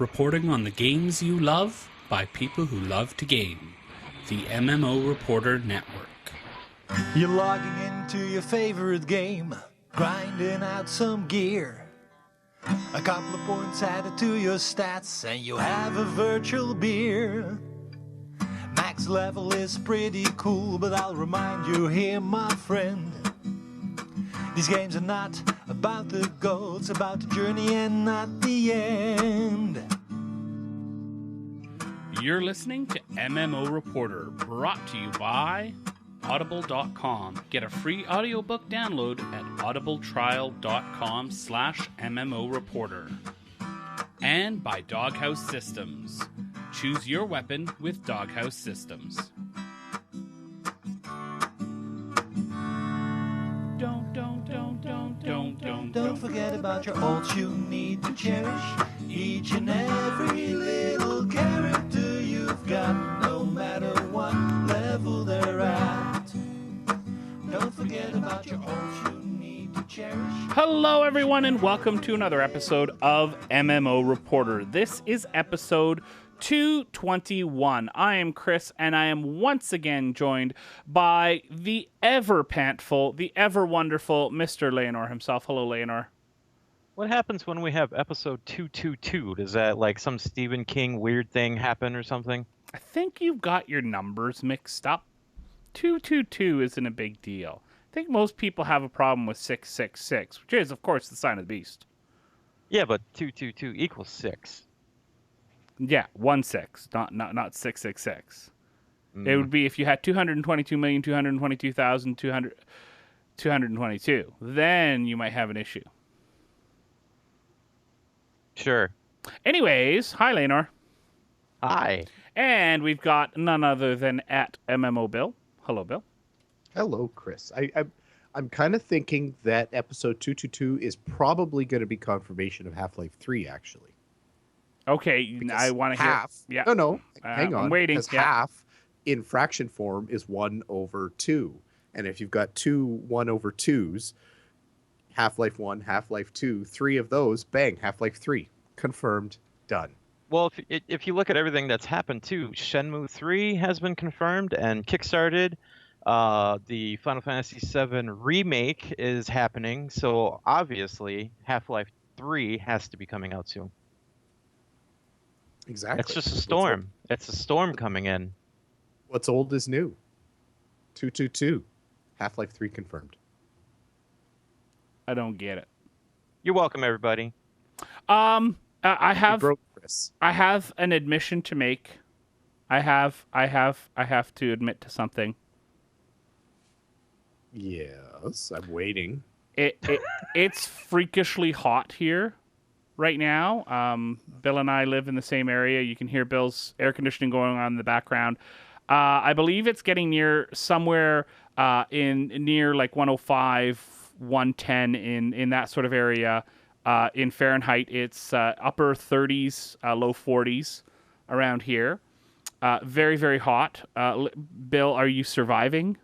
reporting on the games you love by people who love to game. The MMO Reporter Network. You're logging into your favorite game, grinding out some gear. A couple of points added to your stats, and you have a virtual beer. Max level is pretty cool, but I'll remind you here, my friend. These games are not about the goal, it's about the journey and not the end. You're listening to MMO Reporter, brought to you by Audible.com. Get a free audiobook download at audibletrial.com/MMO Reporter. And by Doghouse Systems. Choose your weapon with Doghouse Systems. Don't forget about your ults you need to cherish. Each and every little character you've got, no matter what level they're at. Don't forget about your ults you need to cherish. Hello, everyone, and welcome to another episode of MMO Reporter. This is episode 221. I am Chris, and I am once again joined by the ever pantful, the ever wonderful Mr. Layanor himself. Hello, Layanor. What happens when we have episode 222? Does that, like, some Stephen King weird thing happen or something? I think you've got your numbers mixed up. 222 isn't a big deal. I think most people have a problem with 666, which is, of course, the sign of the beast. Yeah, but 222 equals 6. Yeah, 16, not 666. It would be if you had 222,222,222. Then you might have an issue. Sure. Anyways, hi, Layanor. Hi. And we've got none other than at MMO Bill. Hello, Bill. Hello, Chris. I'm kind of thinking that episode 222 is probably going to be confirmation of Half-Life 3, actually. Okay, I want to hear. Half. Yeah. No, hang on. I'm waiting. Because Yeah. half in fraction form is 1/2. And if you've got two 1/2s, Half-Life 1, Half-Life 2, 3 of those, bang, Half-Life 3. Confirmed. Done. Well, if you look at everything that's happened, too, Shenmue 3 has been confirmed and kickstarted. The Final Fantasy VII remake is happening, so obviously Half-Life 3 has to be coming out soon. Exactly. It's just a storm. It's a storm coming in. What's old is new. 222. Half-Life 3 confirmed. I don't get it. You're welcome, everybody. I You have broke Chris. I have an admission to make. I have to admit to something. Yes, I'm waiting. It's freakishly hot here right now. Bill and I live in the same area. You can hear Bill's air conditioning going on in the background. I believe it's getting near somewhere near like 105, 110 in that sort of area. In Fahrenheit, it's upper 30s, low 40s around here. Very, very hot. Bill, are you surviving?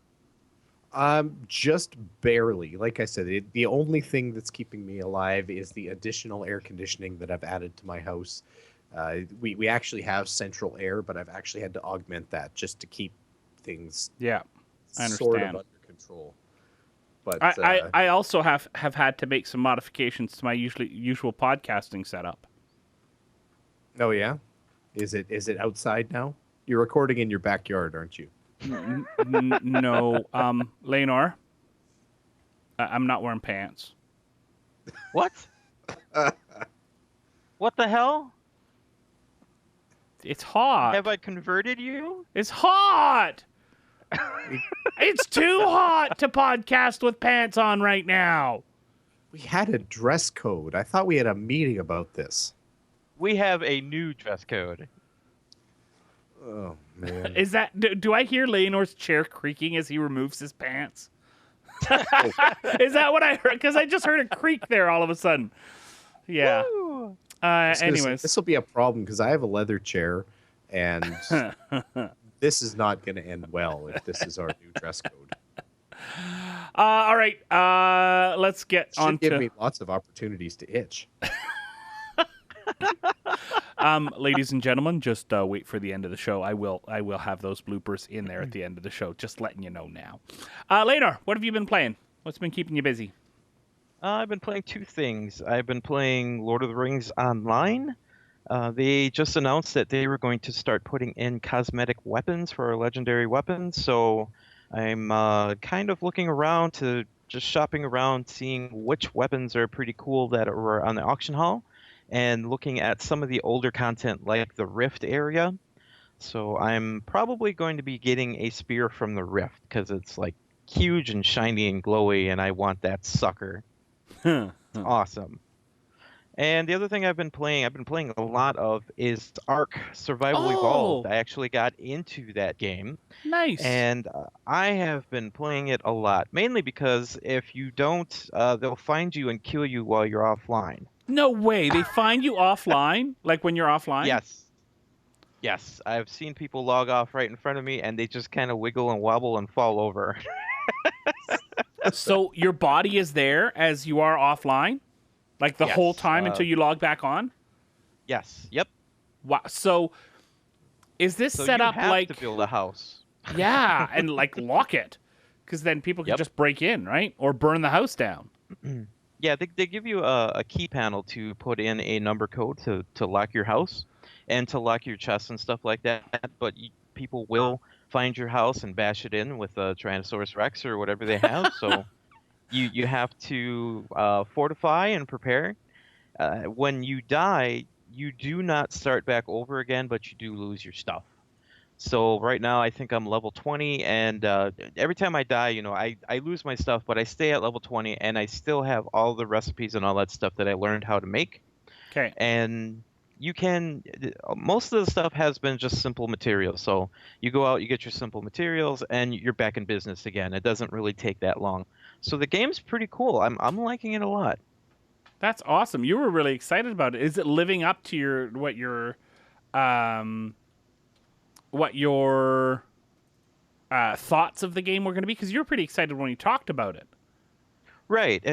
Just barely. Like I said, the only thing that's keeping me alive is the additional air conditioning that I've added to my house. We actually have central air, but I've actually had to augment that just to keep things Yeah, I understand. sort of under control. But I also have had to make some modifications to my usual podcasting setup. Oh yeah, is it outside now? You're recording in your backyard, aren't you? No, Layanor, I'm not wearing pants. What? What the hell? It's hot. Have I converted you? It's hot. It's too hot to podcast with pants on right now. We had a dress code. I thought we had a meeting about this. We have a new dress code. Oh man. Is that? Do I hear Layanor's chair creaking as he removes his pants? Is that what I heard? Because I just heard a creak there all of a sudden. Yeah. Anyways, this will be a problem because I have a leather chair, and this is not going to end well if this is our new dress code. All right. Let's get on to... give me lots of opportunities to itch. Ladies and gentlemen, just wait for the end of the show. I will have those bloopers in there at the end of the show. Just letting you know now. Layanor, what have you been playing? What's been keeping you busy? I've been playing two things. I've been playing Lord of the Rings Online. They just announced that they were going to start putting in cosmetic weapons for our legendary weapons. So I'm kind of looking around to just shopping around, seeing which weapons are pretty cool that were on the auction hall, and looking at some of the older content like the Rift area. So I'm probably going to be getting a spear from the Rift because it's like huge and shiny and glowy, and I want that sucker. It's awesome. And the other thing I've been playing a lot of is Ark Survival Evolved. I actually got into that game. Nice. And I have been playing it a lot, mainly because if you don't, they'll find you and kill you while you're offline. No way. They find you offline? Like when you're offline? Yes. Yes. I've seen people log off right in front of me, and they just kind of wiggle and wobble and fall over. So your body is there as you are offline? Like the whole time until you log back on? Yes. Yep. Wow. So is this set up like to build a house? Yeah, and like lock it, because then people can just break in, right? Or burn the house down. Yeah, they give you a key panel to put in a number code to lock your house and to lock your chests and stuff like that. But people will find your house and bash it in with a Tyrannosaurus Rex or whatever they have. So you have to fortify and prepare. When you die, you do not start back over again, but you do lose your stuff. So right now I think I'm level 20, and every time I die, I lose my stuff, but I stay at level 20, and I still have all the recipes and all that stuff that I learned how to make. Okay. And most of the stuff has been just simple materials. So you go out, you get your simple materials, and you're back in business again. It doesn't really take that long. So the game's pretty cool. I'm liking it a lot. That's awesome. You were really excited about it. Is it living up to what your thoughts of the game were going to be? Because you were pretty excited when you talked about it. Right.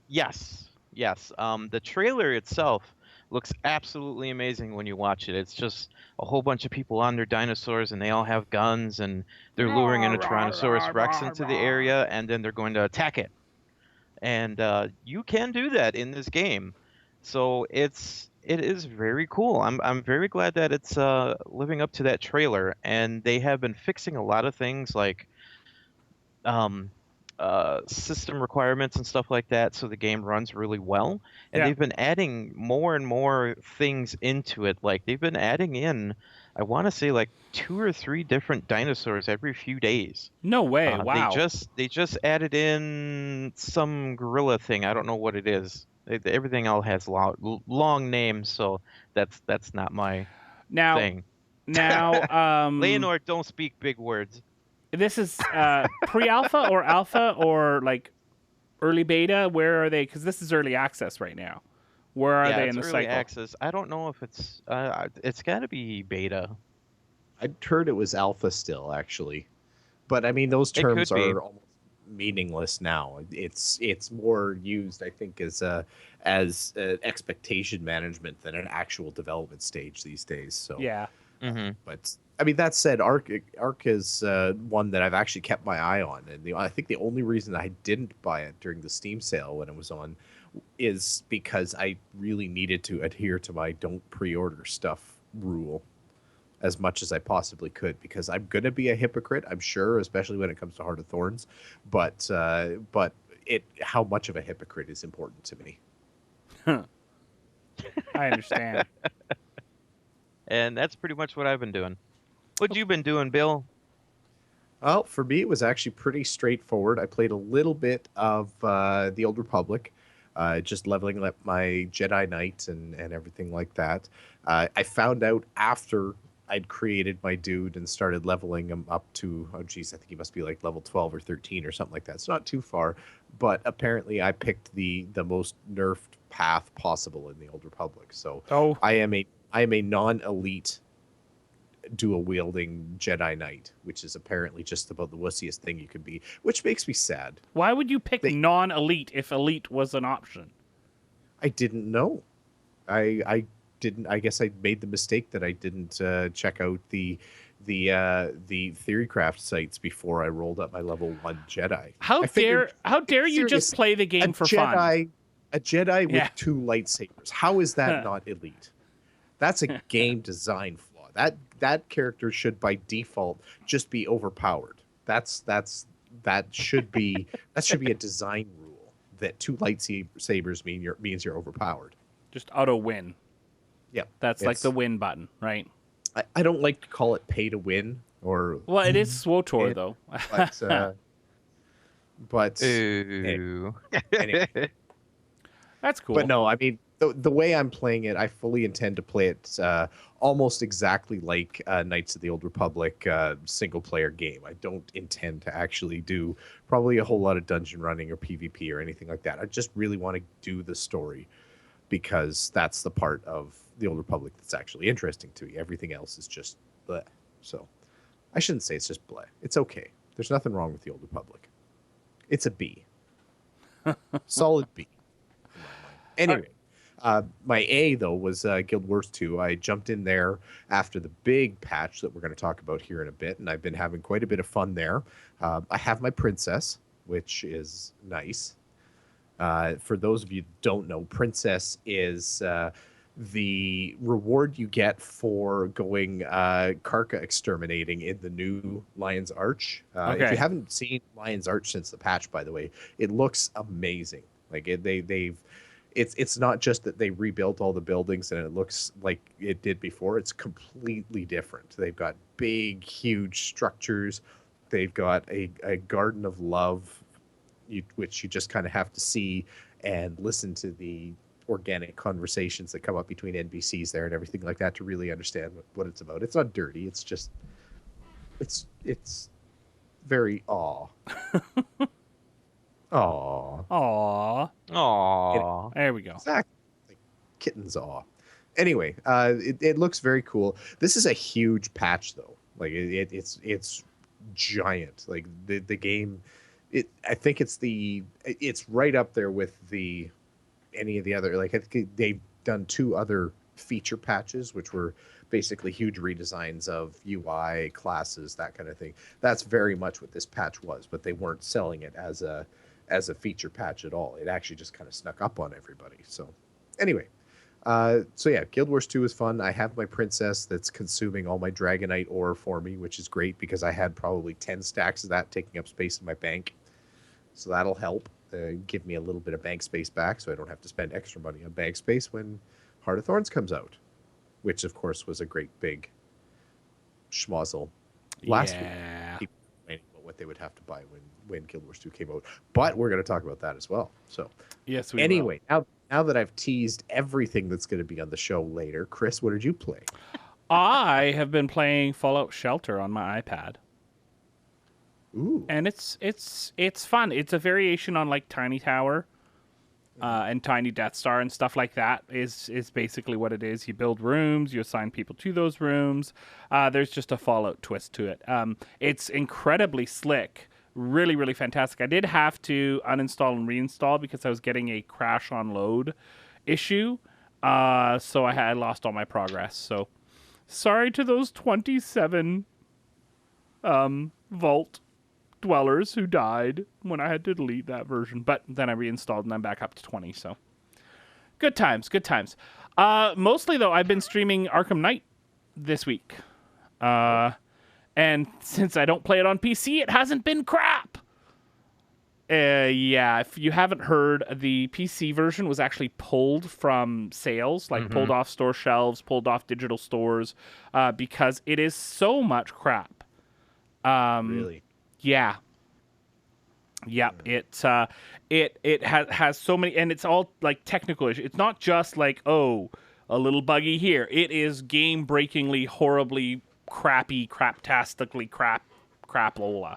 Yes. The trailer itself looks absolutely amazing when you watch it. It's just a whole bunch of people on their dinosaurs, and they all have guns, and they're luring in a Tyrannosaurus Rex into the area, and then they're going to attack it. And you can do that in this game. So it is very cool. I'm very glad that it's living up to that trailer, and they have been fixing a lot of things like system requirements and stuff like that, so the game runs really well. And they've been adding more and more things into it. Like they've been adding in, I want to say like 2 or 3 different dinosaurs every few days. No way! Wow. They just added in some gorilla thing. I don't know what it is. Everything all has long names, so that's not my thing. Now, Layanor, don't speak big words. This is pre-alpha or alpha or like early beta? Where are they? Because this is early access right now. Where are they in the early cycle? Access. I don't know if it's got to be beta. I heard it was alpha still, actually, but I mean those terms are almost meaningless now. It's more used, I think, as expectation management than an actual development stage these days. So yeah. Mm-hmm. But I mean, that said, Ark is one that I've actually kept my eye on, and I think the only reason I didn't buy it during the Steam sale when it was on is because I really needed to adhere to my don't pre-order stuff rule as much as I possibly could, because I'm gonna be a hypocrite, I'm sure, especially when it comes to Heart of Thorns, but how much of a hypocrite is important to me. I understand. And that's pretty much what I've been doing. What you been doing, Bill? Well, for me, it was actually pretty straightforward. I played a little bit of the Old Republic, just leveling up my Jedi Knight and everything like that. I found out after I'd created my dude and started leveling him up to, I think he must be like level 12 or 13 or something like that. It's not too far, but apparently I picked the most nerfed path possible in the Old Republic. So I am a non-elite dual-wielding Jedi Knight, which is apparently just about the wussiest thing you could be, which makes me sad. Why would you pick non-elite if elite was an option? I didn't know. I didn't. I guess I made the mistake that I didn't check out the Theorycraft sites before I rolled up my level 1 Jedi. How dare you just play the game for fun? A Jedi Yeah. with 2 lightsabers. How is that not elite? That's a game design flaw. That character should by default just be overpowered. That should be a design rule that 2 lightsabers means you're overpowered. Just auto win. Yeah, That's like the win button, right? I don't like to call it pay to win or. Well, it is SWTOR though. But Ooh. anyway. That's cool. But no, I mean the way I'm playing it, I fully intend to play it almost exactly like Knights of the Old Republic single player game. I don't intend to actually do probably a whole lot of dungeon running or PvP or anything like that. I just really want to do the story because that's the part of the Old Republic that's actually interesting to me. Everything else is just bleh. So I shouldn't say it's just bleh. It's okay. There's nothing wrong with the Old Republic. It's a B. Solid B. Anyway, my A, though, was Guild Wars 2. I jumped in there after the big patch that we're going to talk about here in a bit, and I've been having quite a bit of fun there. I have my princess, which is nice. For those of you who don't know, princess is the reward you get for going Karka exterminating in the new Lion's Arch. If you haven't seen Lion's Arch since the patch, by the way, it looks amazing. Like it's not just that they rebuilt all the buildings and it looks like it did before. It's completely different. They've got big, huge structures. They've got a garden of love, which you just kind of have to see and listen to the organic conversations that come up between NPCs there and everything like that to really understand what it's about. It's not dirty. It's just, it's very aw. Aw. Aww. Aww. There we go. Exactly. Like kitten's aw. Anyway, it looks very cool. This is a huge patch though. Like it's giant. Like the game, I think it's right up there with any of the other, like I think they've done 2 other feature patches, which were basically huge redesigns of UI, classes, that kind of thing. That's very much what this patch was, but they weren't selling it as a feature patch at all. It actually just kind of snuck up on everybody. So anyway, so yeah, Guild Wars 2 is fun. I have my princess that's consuming all my Dragonite ore for me, which is great because I had probably 10 stacks of that taking up space in my bank. So that'll help give me a little bit of bank space back so I don't have to spend extra money on bank space when Heart of Thorns comes out, which of course was a great big schmozzle last week. People complaining about what they would have to buy when Guild Wars 2 came out. But we're going to talk about that as well. So Yes, we anyway, now that I've teased everything that's going to be on the show later, Chris, what did you play? I have been playing Fallout Shelter on my iPad. Ooh. And it's fun. It's a variation on like Tiny Tower and Tiny Death Star and stuff like that is basically what it is. You build rooms, you assign people to those rooms. There's just a Fallout twist to it. It's incredibly slick, really, really fantastic. I did have to uninstall and reinstall because I was getting a crash on load issue. So I had lost all my progress. So sorry to those 27 Vault dwellers who died when I had to delete that version, but then I reinstalled and I'm back up to 20. So good times. Mostly though, I've been streaming Arkham Knight this week, and since I don't play it on PC, it hasn't been crap. Yeah, if you haven't heard, the PC version was actually pulled from sales, like pulled off store shelves, pulled off digital stores, because it is so much crap. Really? Yeah. Yep. It has so many, and it's all like technical issues. It's not just like, oh, a little buggy here. It is game-breakingly, horribly crappy, craptastically crapola.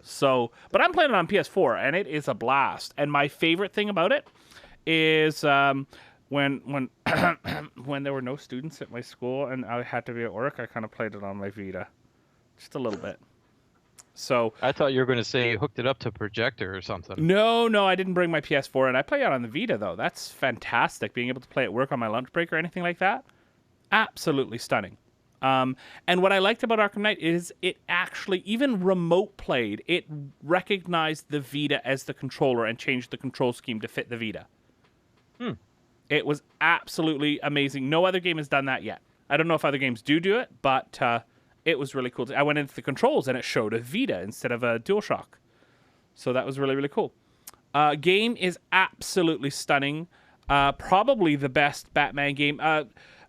So, but I'm playing it on PS4, and it is a blast. And my favorite thing about it is when when there were no students at my school and I had to be at work, I kind of played it on my Vita, just a little bit. So I thought you were going to say you hooked it up to a projector or something. no, I didn't bring my PS4, and I play it on the Vita though. That's fantastic. Being able to play at work on my lunch break or anything like that, absolutely stunning. And what I liked about Arkham Knight is it actually, even remote played, it recognized the Vita as the controller and changed the control scheme to fit the Vita. It was absolutely amazing. No other game has done that yet. I don't know if other games do it, but it was really cool. I went into the controls and it showed a Vita instead of a DualShock. So that was really, really cool. Game is absolutely stunning. Probably the best Batman game.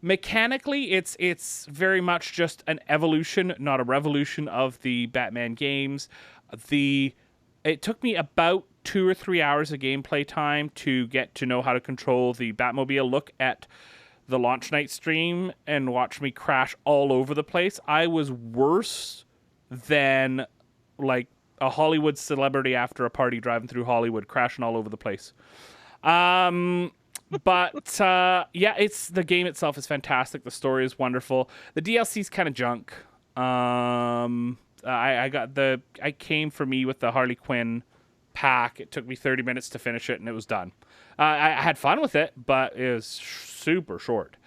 Mechanically, it's very much just an evolution, not a revolution of the Batman games. It took me about 2 or 3 hours of gameplay time to get to know how to control the Batmobile. Look at the launch night stream and watch me crash all over the place. I was worse than like a Hollywood celebrity after a party driving through Hollywood, crashing all over the place. But yeah, the game itself is fantastic. The story is wonderful. The DLC is kind of junk. I came for me with the Harley Quinn pack. It took me 30 minutes to finish it, and it was done. I had fun with it, but it was super short.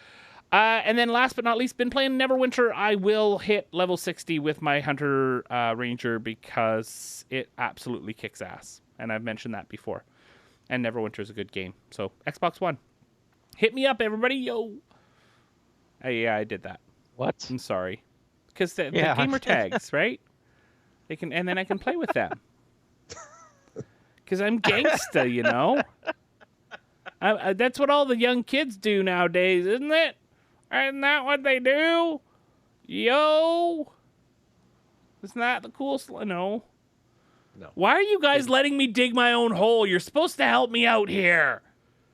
And then last but not least, been playing Neverwinter. I will hit level 60 with my Hunter Ranger because it absolutely kicks ass. And I've mentioned that before. And Neverwinter is a good game. So, Xbox One. Hit me up, everybody. Yo. Yeah, I did that. What? I'm sorry. Because the gamer tags, right? And then I can play with them. Because I'm gangsta, you know? That's what all the young kids do nowadays, isn't it? Isn't that what they do? Yo. Isn't that the coolest? No. No. Why are you guys letting me dig my own hole? You're supposed to help me out here.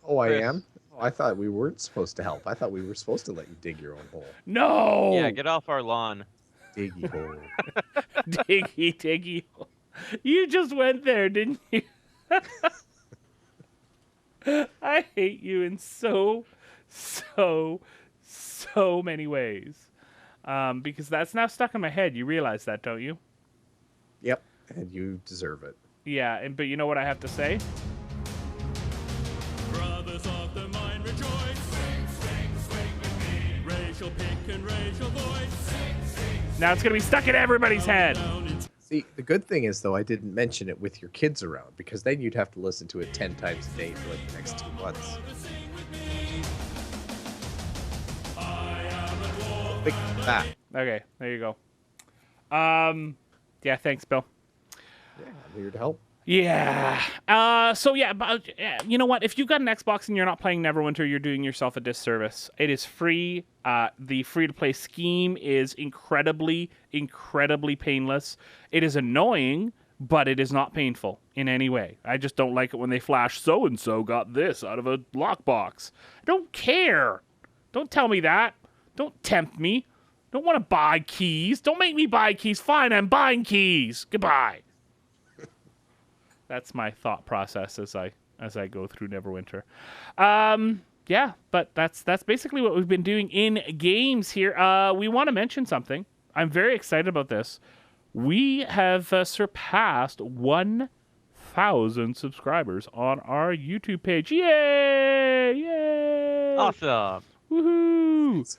Oh, I am? Oh, I thought we weren't supposed to help. I thought we were supposed to let you dig your own hole. No. Yeah, get off our lawn. Diggy hole. diggy hole. You just went there, didn't you? I hate you in so many ways. Because that's now stuck in my head. You realize that, don't you? Yep. And you deserve it. Yeah, but you know what I have to say? Brothers of the mind rejoice. Swing, swing, swing with me. Racial pick and racial voice. Now it's going to be stuck in everybody's head. See, the good thing is, though, I didn't mention it with your kids around, because then you'd have to listen to it 10 times a day for like the next 2 months. Think of that. Okay, there you go. Yeah, thanks, Bill. Yeah, I'm here to help. Yeah. So yeah, but you know what? If you've got an Xbox and you're not playing Neverwinter, you're doing yourself a disservice. It is free. The free-to-play scheme is incredibly painless. It is annoying, but it is not painful in any way. I just don't like it when they flash so-and-so got this out of a lockbox. I don't care. Don't tell me that. Don't tempt me. Don't want to buy keys. Don't make me buy keys. Fine, I'm buying keys. Goodbye. That's my thought process as I go through Neverwinter. Yeah, but that's basically what we've been doing in games here. We want to mention something. I'm very excited about this. We have surpassed 1,000 subscribers on our YouTube page. Yay! Yay! Awesome. Woohoo!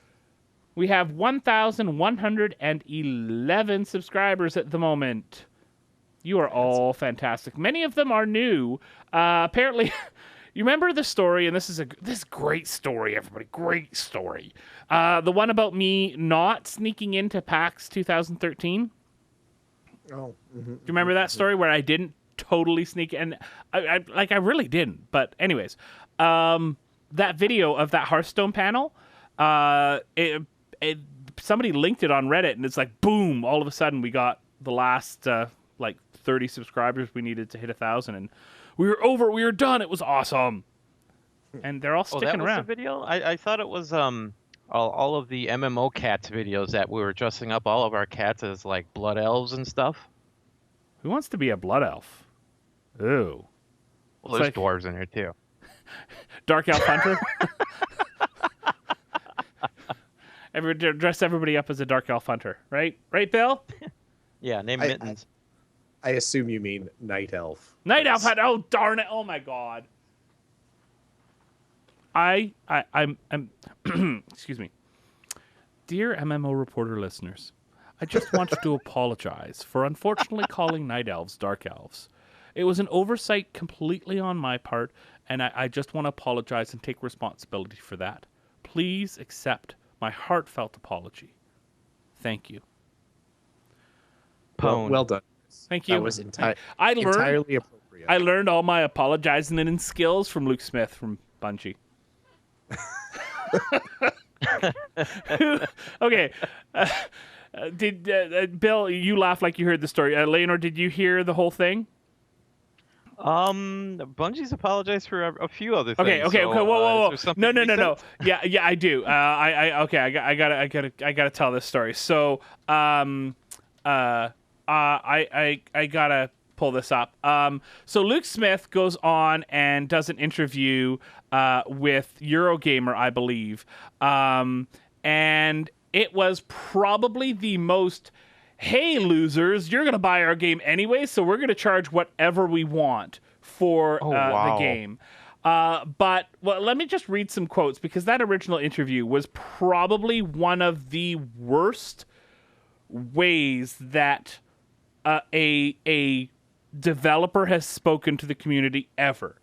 We have 1,111 subscribers at the moment. You are all fantastic. Many of them are new. Apparently, you remember the story, and this is great story, everybody. Great story. The one about me not sneaking into PAX 2013. Oh. Do you remember that story where I didn't totally sneak in? I really didn't. But anyways, that video of that Hearthstone panel, somebody linked it on Reddit, and it's like, boom, all of a sudden we got the last 30 subscribers we needed to hit 1,000, and we were done. It was awesome. And they're all sticking that was around. The video? I thought it was all of the MMO cats videos that we were dressing up all of our cats as like blood elves and stuff. Who wants to be a blood elf? Ooh. Well, there's dwarves in here too. Dark elf hunter. Dress everybody up as a dark elf hunter, right? Right, Bill? Yeah, name Mittens. I assume you mean Night Elf. Night Elf had. Oh darn it! Oh my god. I'm excuse me. Dear MMO reporter listeners, I just wanted to apologize for unfortunately calling Night Elves Dark Elves. It was an oversight completely on my part, and I just want to apologize and take responsibility for that. Please accept my heartfelt apology. Thank you. Well done. Thank you. That was I learned, entirely appropriate. I learned all my apologizing and skills from Luke Smith from Bungie. Okay. Did Bill, you laugh like you heard the story. Layanor, did you hear the whole thing? Bungie's apologized for a few other things. Okay. So, Whoa. is there something No. recent? Yeah, I do. I gotta tell this story. So, I gotta pull this up. So Luke Smith goes on and does an interview with Eurogamer, I believe, and it was probably the most, hey losers, you're gonna buy our game anyway, so we're gonna charge whatever we want for the game. But let me just read some quotes, because that original interview was probably one of the worst ways that a developer has spoken to the community ever.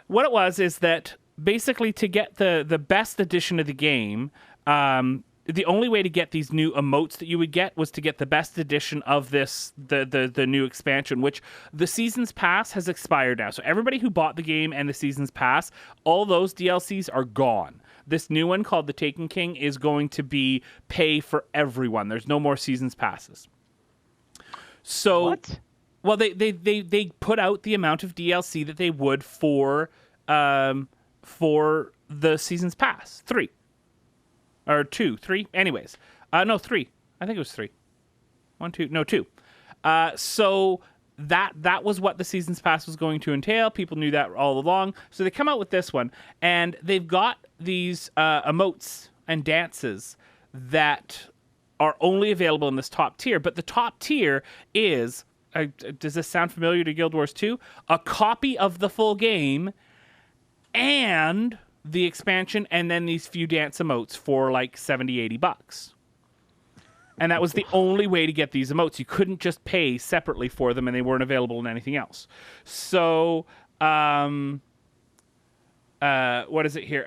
What it was is that basically to get the best edition of the game, the only way to get these new emotes that you would get was to get the best edition of the new expansion, which the Seasons Pass has expired now. So everybody who bought the game and the Seasons Pass, all those DLCs are gone. This new one called the Taken King is going to be pay for everyone. There's no more Seasons Passes. So, What? Well, they put out the amount of DLC that they would for the Seasons Pass. 3. Or 2, 3. Anyways. No, 3. I think it was 3. 1, 2. No, 2. So that was what the Seasons Pass was going to entail. People knew that all along. So they come out with this one, and they've got these emotes and dances that are only available in this top tier. But the top tier is, does this sound familiar to Guild Wars 2? A copy of the full game and the expansion, and then these few dance emotes for like $70-$80. And that was the only way to get these emotes. You couldn't just pay separately for them, and they weren't available in anything else. So, what is it here?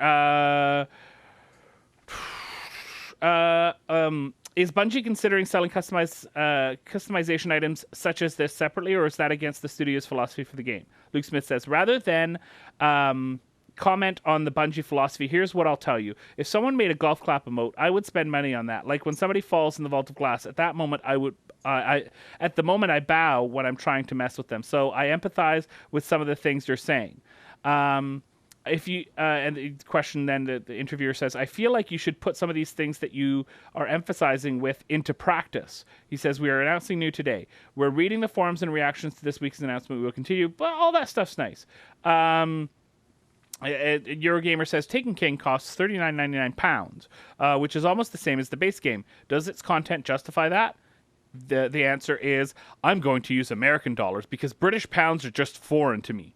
Is Bungie considering selling customization items such as this separately, or is that against the studio's philosophy for the game? Luke Smith says, rather than comment on the Bungie philosophy, here's what I'll tell you. If someone made a golf clap emote, I would spend money on that. Like when somebody falls in the vault of glass, at that moment I would at the moment I bow when I'm trying to mess with them. So I empathize with some of the things you're saying. If you and the question then the interviewer says, I feel like you should put some of these things that you are emphasizing with into practice. He says, we are announcing new today. We're reading the forums and reactions to this week's announcement. We will continue, but all that stuff's nice. Eurogamer says Taken King costs £39.99, which is almost the same as the base game. Does its content justify that? The answer is, I'm going to use American dollars because British pounds are just foreign to me.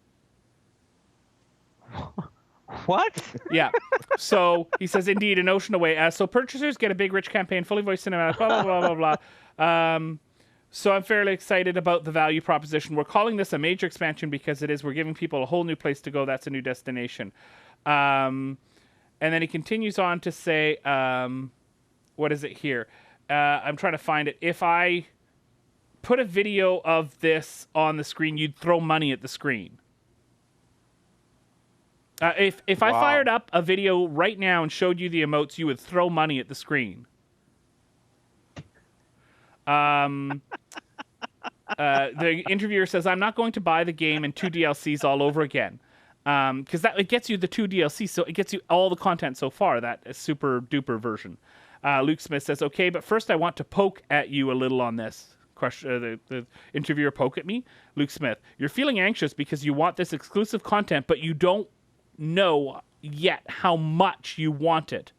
What? Yeah. So he says, indeed, an ocean away. So purchasers get a big, rich campaign, fully voiced cinematic, blah, blah, blah, blah, blah. So I'm fairly excited about the value proposition. We're calling this a major expansion because it is. We're giving people a whole new place to go. That's a new destination. And then he continues on to say, what is it here? I'm trying to find it. If I put a video of this on the screen, you'd throw money at the screen. If I fired up a video right now and showed you the emotes, you would throw money at the screen. The interviewer says, I'm not going to buy the game and 2 DLCs all over again. Because it gets you the 2 DLCs, so it gets you all the content so far, that super duper version. Luke Smith says, okay, but first I want to poke at you a little on this. The interviewer poke at me. Luke Smith, you're feeling anxious because you want this exclusive content, but you don't know yet how much you want it.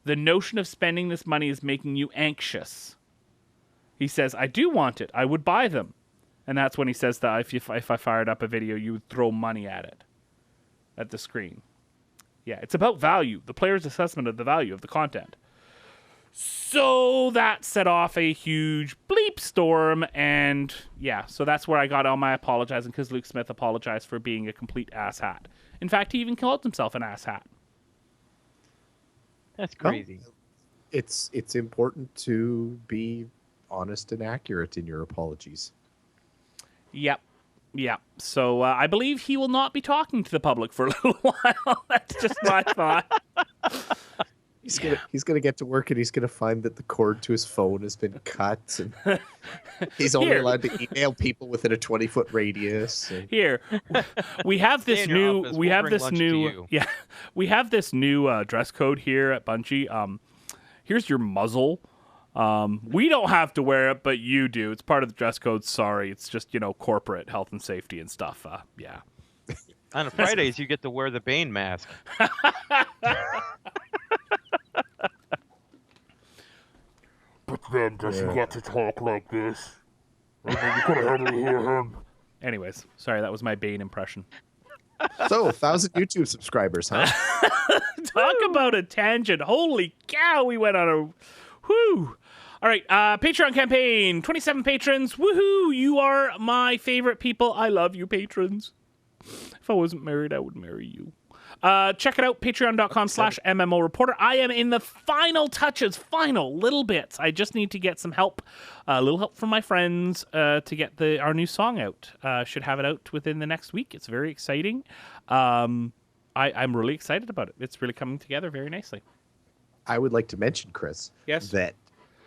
The notion of spending this money is making you anxious. He says, I do want it. I would buy them. And that's when he says that if I fired up a video, you would throw money at it, at the screen. Yeah, it's about value, the player's assessment of the value of the content. So that set off a huge bleep storm, and yeah, so that's where I got all my apologizing, because Luke Smith apologized for being a complete asshat. In fact, he even called himself an asshat. That's crazy. Well, it's important to be honest and accurate in your apologies. Yep. So I believe he will not be talking to the public for a little while. That's just my thought. He's gonna get to work and he's gonna find that the cord to his phone has been cut, and he's only allowed to email people within a 20-foot radius. And... Here, we have this new. We have this new. Yeah, we have this new dress code here at Bungie. Here's your muzzle. We don't have to wear it, but you do. It's part of the dress code. Sorry, it's just corporate health and safety and stuff. Yeah. On Fridays, you get to wear the Bane mask. But then does he get to talk like this? I mean, you could hardly hear him. Anyways, sorry, that was my Bane impression. So, 1,000 YouTube subscribers, huh? Talk about a tangent. Holy cow, we went on a... Whoo! All right, Patreon campaign, 27 patrons. Woohoo! You are my favorite people. I love you, patrons. If I wasn't married, I would marry you. Check it out, patreon.com/MMO Reporter. I am in the final touches, final little bits. I just need to get some help, a little help from my friends to get our new song out. Should have it out within the next week. It's very exciting. I'm really excited about it. It's really coming together very nicely. I would like to mention, Chris, that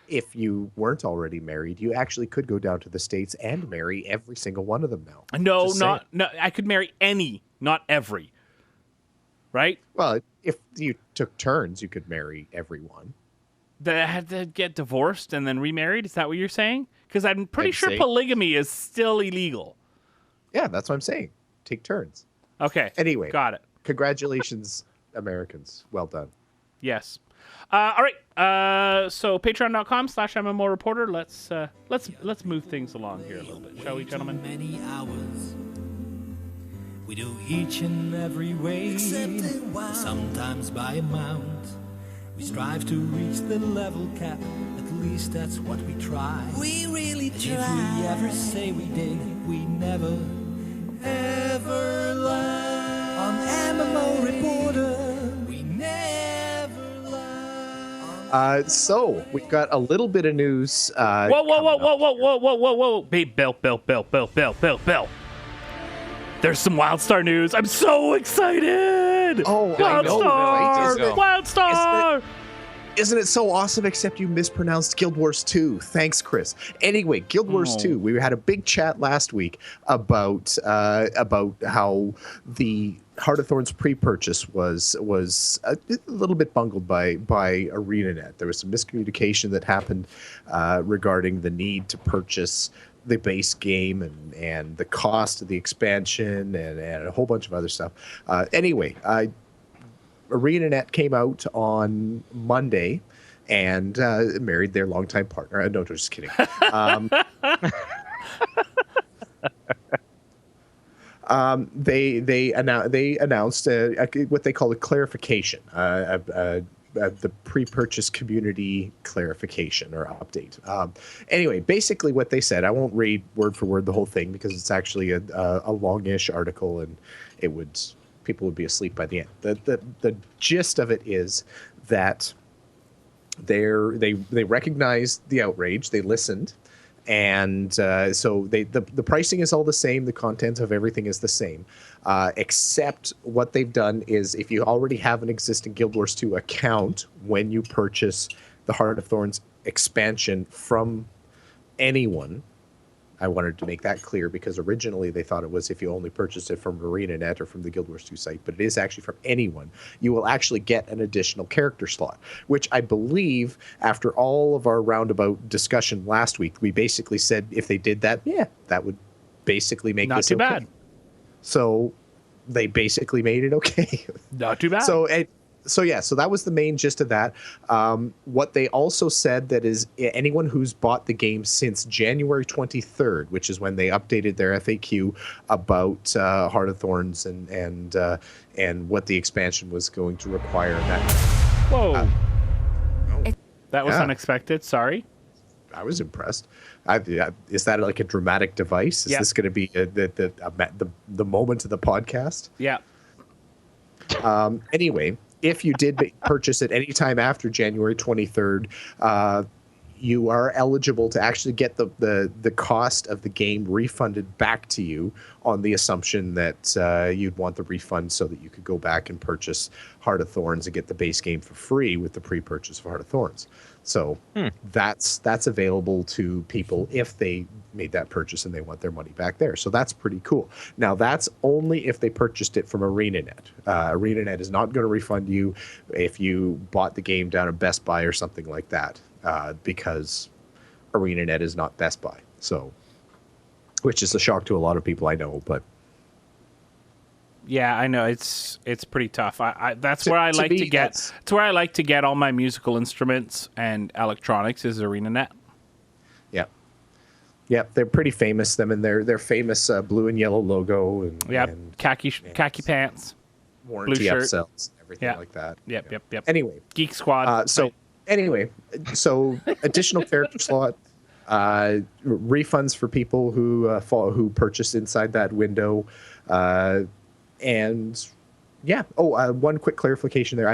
if you weren't already married, you actually could go down to the States and marry every single one of them now. No, I could marry any, not every. Right? Well, if you took turns, you could marry everyone. That had to get divorced and then remarried? Is that what you're saying? Because I'm pretty sure say... polygamy is still illegal. Yeah, that's what I'm saying. Take turns. Okay. Anyway. Got it. Congratulations, Americans. Well done. Yes. All right. So patreon.com/MMO Reporter. Let's move things along here a little bit, shall we, gentlemen? Many hours. We do each and every way, sometimes by amount. We strive to reach the level cap, at least that's what we try. We really try. If we ever say we did, we never, ever lie. On MMO Reporter, we never lie. So, we've got a little bit of news. Whoa. Hey, Bill. There's some Wildstar news. I'm so excited. Oh, I know, right? Wildstar. Isn't it so awesome, except you mispronounced Guild Wars 2. Thanks, Chris. Anyway, Guild Wars 2. We had a big chat last week about how the Heart of Thorns pre-purchase was a little bit bungled by ArenaNet. There was some miscommunication that happened regarding the need to purchase the base game and the cost of the expansion and a whole bunch of other stuff. Anyway, ArenaNet came out on Monday and married their longtime partner. No, just kidding. They announced what they call a clarification, the pre-purchase community clarification or update. Anyway, basically what they said, I won't read word for word the whole thing because it's actually a longish article and people would be asleep by the end. The gist of it is that they recognized the outrage, they listened, and so the pricing is all the same, the content of everything is the same, except what they've done is if you already have an existing Guild Wars 2 account when you purchase the Heart of Thorns expansion from anyone. I wanted to make that clear because originally they thought it was if you only purchased it from ArenaNet or from the Guild Wars 2 site, but it is actually from anyone. You will actually get an additional character slot, which I believe after all of our roundabout discussion last week, we basically said if they did that, yeah, that would basically make this okay. Not too bad. So they basically made it okay. Not too bad. So so that was the main gist of that. What they also said that is anyone who's bought the game since January 23rd, which is when they updated their FAQ about Heart of Thorns and what the expansion was going to require. Whoa. That was Yeah. unexpected. Sorry. I was impressed. Is that like a dramatic device? Is Yeah. this going to be the moment of the podcast? Yeah. Anyway, if you did purchase it anytime after January 23rd, you are eligible to actually get the cost of the game refunded back to you on the assumption that you'd want the refund so that you could go back and purchase Heart of Thorns and get the base game for free with the pre-purchase of Heart of Thorns. So that's available to people if they made that purchase and they want their money back there. So that's pretty cool. Now, that's only if they purchased it from ArenaNet. ArenaNet is not going to refund you if you bought the game down at Best Buy or something like that, because ArenaNet is not Best Buy. So, which is a shock to a lot of people, I know, but Yeah, I know it's pretty tough. That's where I like to get. It's where I like to get all my musical instruments and electronics is ArenaNet. yeah. Yeah, they're pretty famous. Them and their famous blue and yellow logo and, Yep, and khaki pants. warranty shirt. upsells, everything Yeah. like that. Yep. Anyway, Geek Squad. so additional character slot, refunds for people who purchased inside that window, and yeah. One quick clarification there.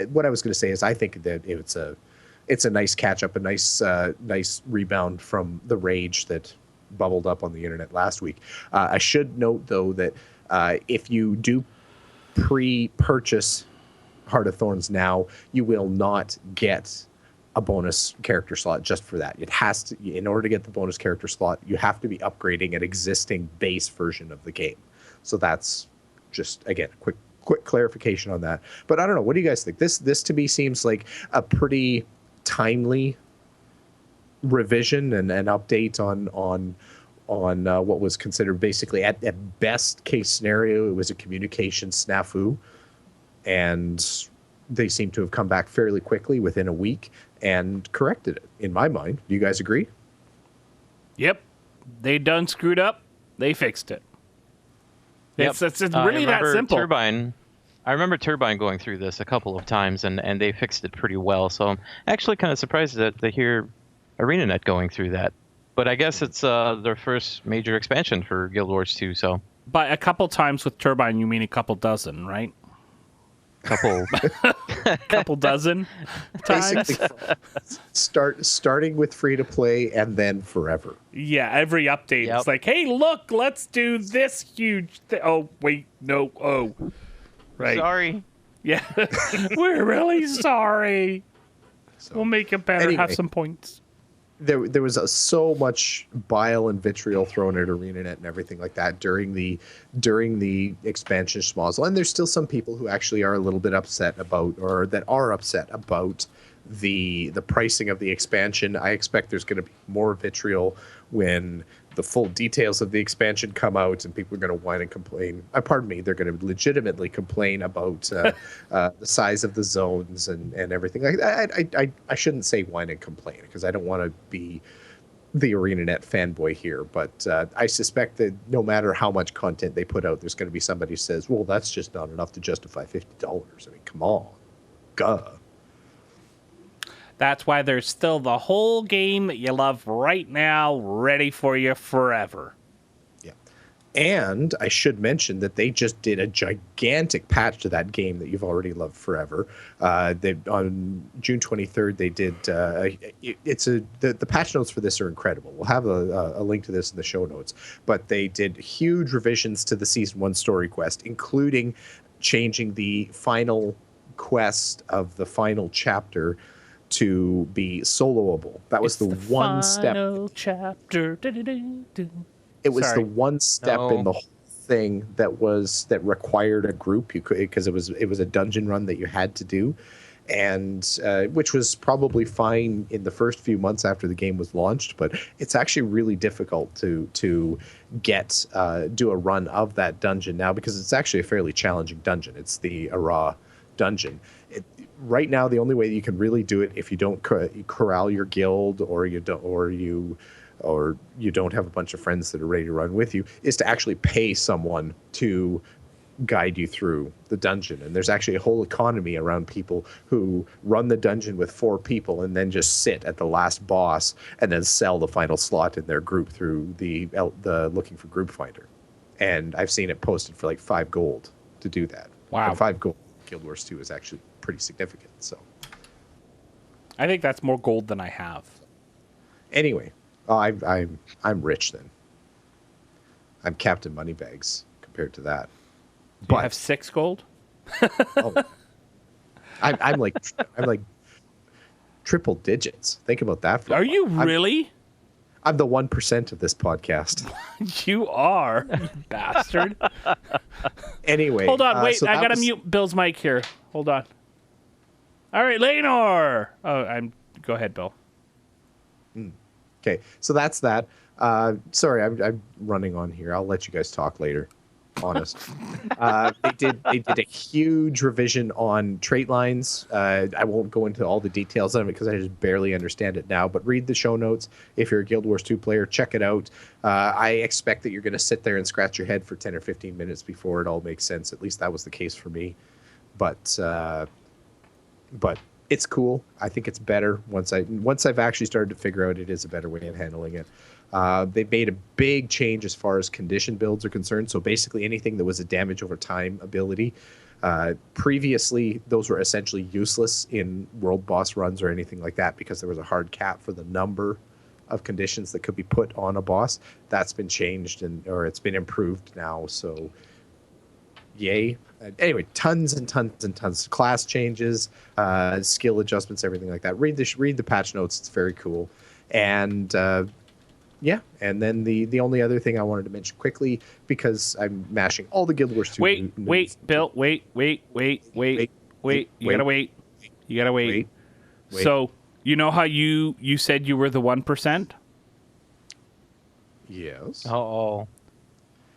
What I was going to say is I think that it's a nice catch up, a nice rebound from the rage that bubbled up on the internet last week. I should note though that if you do pre-purchase Heart of Thorns now, you will not get a bonus character slot just for that. It has to, in order to get the bonus character slot, you have to be upgrading an existing base version of the game. So that's just, again, a quick clarification on that. But I don't know, what do you guys think? This to me seems like a pretty timely revision and an update on what was considered basically at best case scenario, it was a communication snafu, and they seem to have come back fairly quickly within a week and corrected it, in my mind. Do you guys agree? Yep, they done screwed up. They fixed it. Yep. It's really that simple. I remember Turbine going through this a couple of times, and they fixed it pretty well. So I'm actually kind of surprised to hear ArenaNet going through that. But I guess it's their first major expansion for Guild Wars 2. So By a couple times with Turbine, you mean a couple dozen, right? Couple dozen times. Starting with free to play and then forever. Yeah, every update Yep. it's like, hey, look, let's do this huge thing. Oh, wait, no, oh, right. sorry. Yeah, we're really sorry. So, We'll make it better. Anyway. Have some points. there was so much bile and vitriol thrown at ArenaNet and everything like that during the expansion schmozzle, and there's still some people who actually are a little bit upset about, or that are upset about the pricing of the expansion. I expect there's going to be more vitriol when the full details of the expansion come out and people are going to whine and complain. Pardon me, they're going to legitimately complain about the size of the zones and everything. I shouldn't say whine and complain because I don't want to be the ArenaNet fanboy here, but I suspect that no matter how much content they put out, there's going to be somebody who says, well, that's just not enough to justify $50. I mean, come on. Guh. That's why there's still the whole game that you love right now, ready for you forever. Yeah. And I should mention that they just did a gigantic patch to that game that you've already loved forever. On June 23rd, they did. The patch notes for this are incredible. We'll have a link to this in the show notes. But they did huge revisions to the Season 1 story quest, including changing the final quest of the final chapter to be soloable. That was the one step. Final chapter. It was Sorry. the one step in the whole thing that required a group. You could, because it was a dungeon run that you had to do, and which was probably fine in the first few months after the game was launched. But it's actually really difficult to get do a run of that dungeon now, because it's actually a fairly challenging dungeon. It's the Ara dungeon. Right now, the only way you can really do it, if you don't corral your guild, or you don't have a bunch of friends that are ready to run with you, is to actually pay someone to guide you through the dungeon. And there's actually a whole economy around people who run the dungeon with 4 people and then just sit at the last boss and then sell the final slot in their group through the looking for group finder. And I've seen it posted for like 5 gold to do that. Wow. And 5 gold Guild Wars 2 is actually pretty significant. So I think that's more gold than I have. anyway, I'm rich then. I'm Captain Moneybags compared to that. Do you have 6 gold? Oh, I'm like triple digits. Think about that. Are you really? I'm the 1% of this podcast. You are, you bastard. Anyway. Hold on, wait. so I that gotta was- mute Bill's mic here. Hold on. All right, Layanor. Oh, go ahead, Bill. Okay, so that's that. Sorry, I'm running on here. I'll let you guys talk later. Honest. They did a huge revision on trait lines. I won't go into all the details of it because I just barely understand it now. But read the show notes if you're a Guild Wars 2 player. Check it out. I expect that you're going to sit there and scratch your head for 10 or 15 minutes before it all makes sense. At least that was the case for me. But it's cool. I think it's better once I've actually started to figure out it is a better way of handling it. They made a big change as far as condition builds are concerned. So basically anything that was a damage over time ability, previously those were essentially useless in world boss runs or anything like that because there was a hard cap for the number of conditions that could be put on a boss. That's been changed or it's been improved now. So yay. Anyway, tons and tons and tons of class changes, skill adjustments, everything like that. Read the patch notes. It's very cool. And yeah, and then the only other thing I wanted to mention quickly, because I'm mashing all the Guild Wars 2 Wait, Bill, wait. You gotta wait. You gotta wait. Wait. So, you know how you said you were the 1%? Yes. Uh-oh.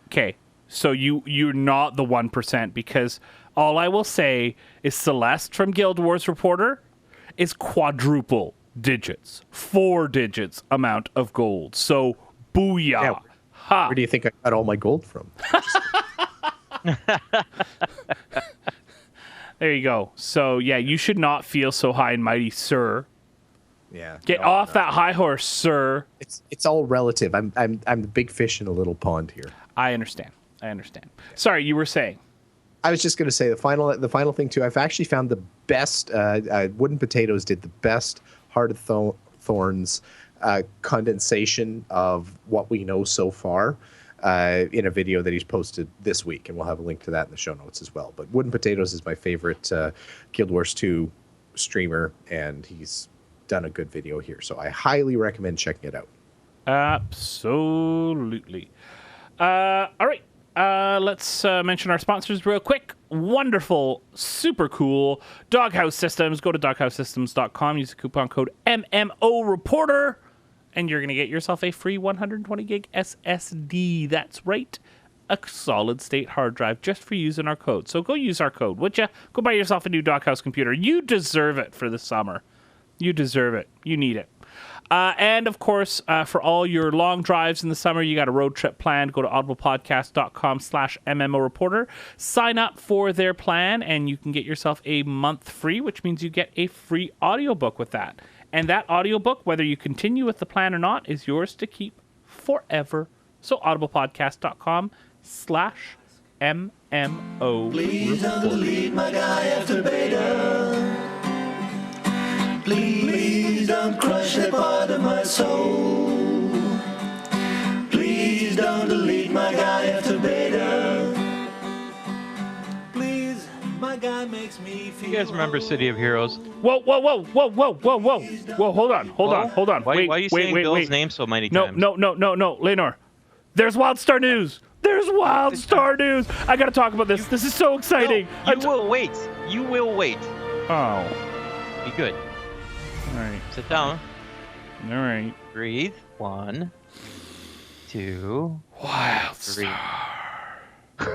Okay, so you're not the 1% because all I will say is Celeste from Guild Wars Reporter is quadruple digits, 4 digits amount of gold. So booyah. Yeah. Ha. Where do you think I got all my gold from? There you go. So yeah, you should not feel so high and mighty, sir. Yeah. Get off that high horse, sir. It's all relative. I'm the big fish in a little pond here. I understand. Sorry, you were saying. I was just going to say the final thing too. I've actually found the best. Wooden Potatoes did the best Heart of Thorns condensation of what we know so far in a video that he's posted this week, and we'll have a link to that in the show notes as well. But Wooden Potatoes is my favorite Guild Wars 2 streamer, and he's done a good video here, so I highly recommend checking it out. Absolutely. All right. Let's mention our sponsors real quick. Wonderful, super cool Doghouse Systems. Go to doghousesystems.com. Use the coupon code MMO Reporter, and you're going to get yourself a free 120 gig SSD. That's right. A solid state hard drive just for using our code. So go use our code, would you? Go buy yourself a new Doghouse computer. You deserve it for the summer. You deserve it. You need it. And, of course, for all your long drives in the summer, you got a road trip planned, go to audiblepodcast.com/MMO Reporter. Sign up for their plan, and you can get yourself a month free, which means you get a free audiobook with that. And that audiobook, whether you continue with the plan or not, is yours to keep forever. So audiblepodcast.com/MMO Please don't delete my guy after beta. Please don't crush that part of my soul. Please don't delete my guy after beta. Please, my guy makes me feel. You guys remember City of Heroes? Whoa, hold on. Why are you saying Bill's name so many times? No, Layanor. There's Wildstar news. I gotta talk about this. This is so exciting. No, you will wait. Oh. Be good. All right. Sit down. All right. Breathe. 1, 2, Wildstar. 3.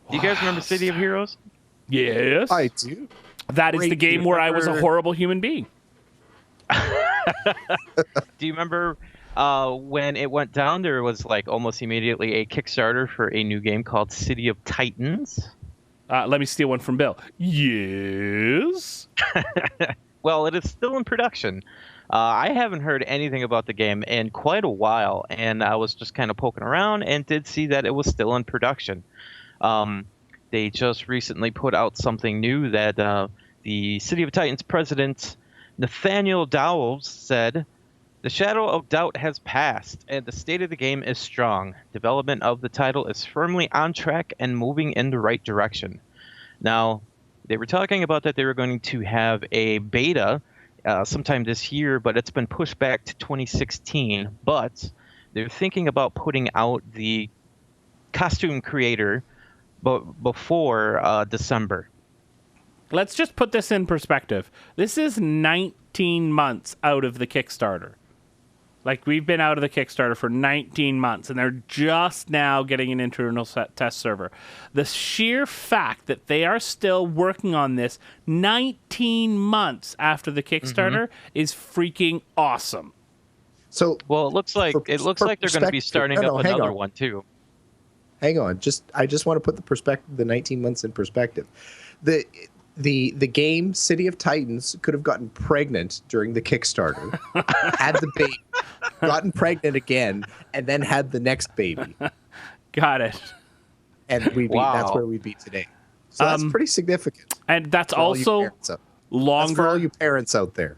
Do you guys remember City of Heroes? Yes. I do. That is the Great. game where I was a remember- horrible human being. Do you remember when it went down? There was like almost immediately a Kickstarter for a new game called City of Titans. Let me steal one from Bill. Yes. Well, it is still in production. I haven't heard anything about the game in quite a while, and I was just kind of poking around and did see that it was still in production. They just recently put out something new that the City of Titans president, Nathaniel Dowles, said, "The shadow of doubt has passed, and the state of the game is strong. Development of the title is firmly on track and moving in the right direction." Now, they were talking about that they were going to have a beta sometime this year, but it's been pushed back to 2016. But they're thinking about putting out the costume creator before December. Let's just put this in perspective. This is 19 months out of the Kickstarter. Like, we've been out of the Kickstarter for 19 months, and they're just now getting an internal test server. The sheer fact that they are still working on this 19 months after the Kickstarter is freaking awesome. So, Well, it looks like For they're going to be perspective- starting no, up hang another on. one too. hang on. I just want to put the 19 months in perspective. The game City of Titans could have gotten pregnant during the Kickstarter, had the baby, gotten pregnant again, and then had the next baby, Got it. and that's Wow. where we'd be today. So that's pretty significant. And that's for all you also parents out- That's for all longer. you parents out there.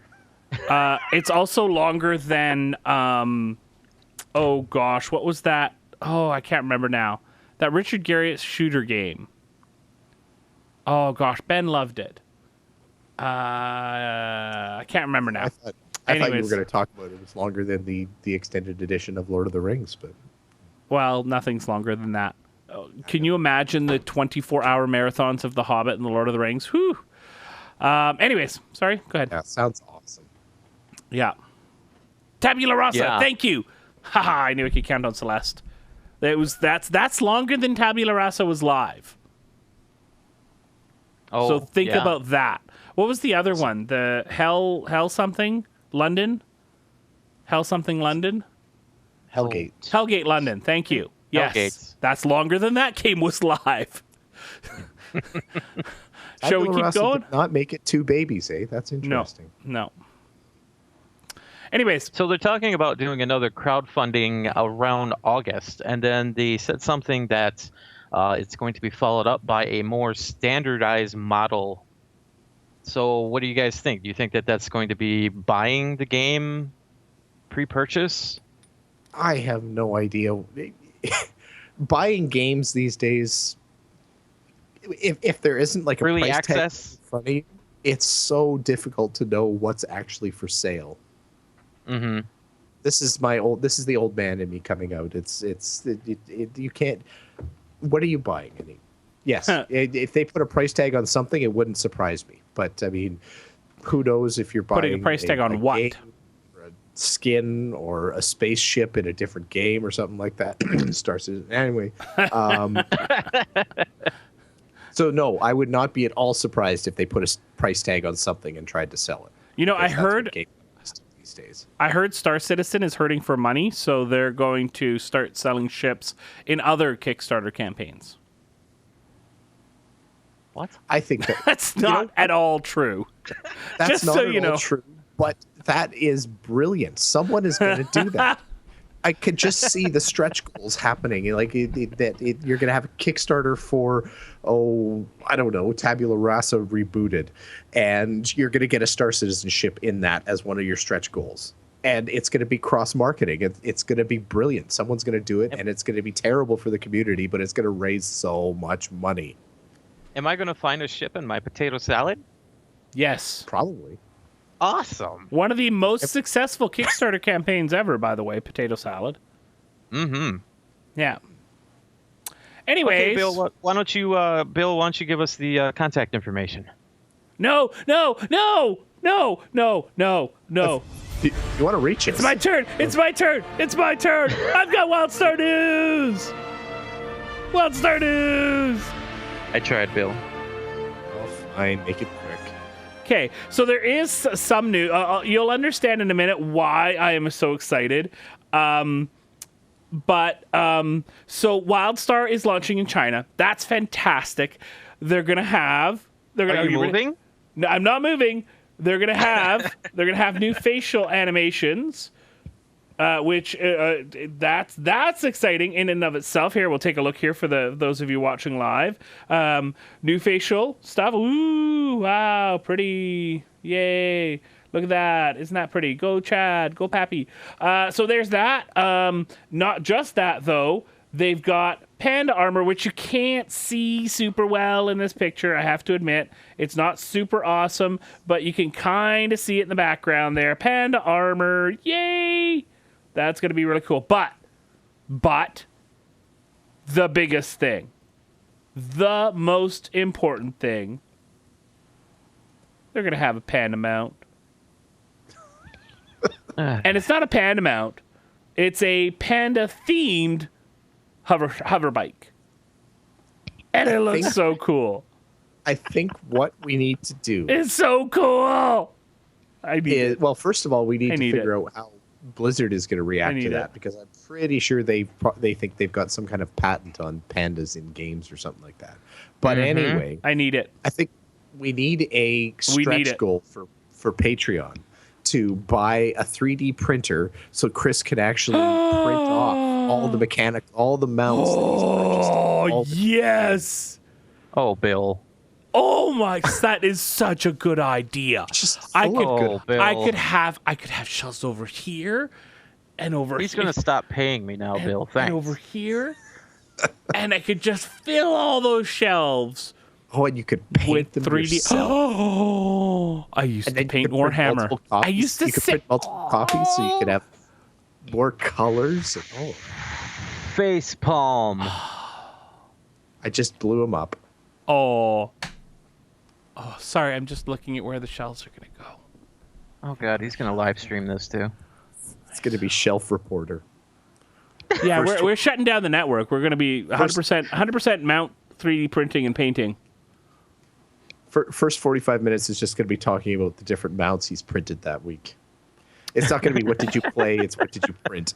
It's also longer than oh gosh, what was that? Oh, I can't remember now. That Richard Garriott shooter game. Oh gosh, Ben loved it. I can't remember now. I thought you were Anyways. going to talk about it was longer than the extended edition of Lord of the Rings, but Well, nothing's longer than that. Can you imagine the 24-hour marathons of The Hobbit and The Lord of the Rings? Whew. Anyways, sorry. Go ahead. yeah, sounds awesome. Yeah. Tabula rasa. Yeah. Thank you. Haha, I knew I could count on Celeste. That's longer than Tabula rasa was live. Oh, So think yeah. about that. What was the other one? The Hell something London? Hell something London? Hellgate. Hellgate London. Thank you. Yes. Hellgates. That's longer than that game was live. Shall we Tabula keep Rasa going? did not make it two babies, eh? That's interesting. No. Anyways, So they're talking about doing another crowdfunding around August, and then they said something that it's going to be followed up by a more standardized model. So what do you guys think? Do you think that that's going to be buying the game pre-purchase? I have no idea. Buying games these days, if there isn't like a Early price tag access? in front of you, it's so difficult to know what's actually for sale. Mm-hmm. This is the old man in me coming out. You can't. What are you buying? Yes, if they put a price tag on something, it wouldn't surprise me. But I mean, who knows if you're buying Putting a price tag on what? game or a skin or a spaceship in a different game or something like that. Star Citizen. Anyway. So no, I would not be at all surprised if they put a price tag on something and tried to sell it. you know, I Because that's what heard game is these days. Star Citizen is hurting for money, so they're going to start selling ships in other Kickstarter campaigns. What? I think That's not at all true. that's Just not so at you all know. true, but that is brilliant. Someone is going to do that. I could just see the stretch goals happening. You're going to have a Kickstarter for, I don't know, Tabula Rasa rebooted, and you're going to get a Star Citizenship in that as one of your stretch goals. And it's going to be cross-marketing. It's going to be brilliant. Someone's going to do it, and it's going to be terrible for the community, but it's going to raise so much money. Am I going to find a ship in my potato salad? Yes. Probably. Awesome. One of the most successful Kickstarter campaigns ever, by the way, Potato Salad. Mm-hmm. Yeah. Anyways. Okay, Bill, why don't you give us the contact information? No. You want to reach it? It's my turn. I've got Wildstar News. I tried, Bill. fine. Make it quick. Okay, so there is some new. You'll understand in a minute why I am so excited. So Wildstar is launching in China. That's fantastic. They're gonna have. Are you moving? No, I'm not moving. They're gonna have new facial animations, which that's exciting in and of itself. Here, we'll take a look here for those of you watching live. New facial stuff. Ooh, wow, pretty! Yay! Look at that. Isn't that pretty? Go Chad. Go Pappy. So there's that. Not just that though. They've got panda armor, which you can't see super well in this picture, I have to admit. It's not super awesome, but you can kind of see it in the background there. Panda armor, yay! That's going to be really cool. But, the biggest thing, the most important thing, they're going to have a panda mount. And it's not a panda mount. It's a panda-themed hover bike, and it looks so cool. I think what we need to do It's so cool. well, first of all, we need to figure out how Blizzard is going to react to that, because I'm pretty sure they think they've got some kind of patent on pandas in games or something like that. But anyway, I need it. I think we need a stretch goal for Patreon to buy a 3D printer so Chris can actually print off all the mounts that he's purchased. Yes. Oh, Bill. Oh my, that is such a good idea. Bill. I could have shelves over here and over He's here. going to stop paying me now, Bill. Thanks. And over here. And I could just fill all those shelves. Oh, and you could paint with them 3D. yourself. Oh, I used to paint Warhammer. I used to print multiple copies so you could have more colors. Oh, Face palm. I just blew them up. Oh, sorry. I'm just looking at where the shelves are going to go. Oh God, he's gonna live stream this too. It's going to be Shelf Reporter. Yeah, we're shutting down the network. We're going to be 100% mount 3D printing and painting. First 45 minutes is just going to be talking about the different mounts he's printed that week. It's not going to be what did you play, it's what did you print.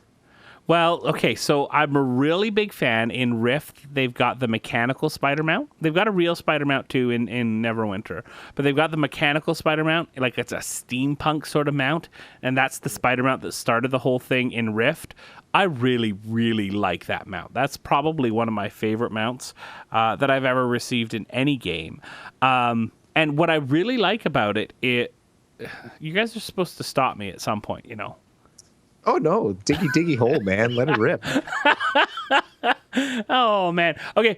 Well, okay, so I'm a really big fan. In Rift, they've got the mechanical spider mount. They've got a real spider mount, too, in Neverwinter. But they've got the mechanical spider mount, like it's a steampunk sort of mount, and that's the spider mount that started the whole thing in Rift. I really, really like that mount. That's probably one of my favorite mounts that I've ever received in any game. And what I really like about it, you guys are supposed to stop me at some point, you know. Oh, no. Diggy hole, man. Let it rip. Oh, man. Okay.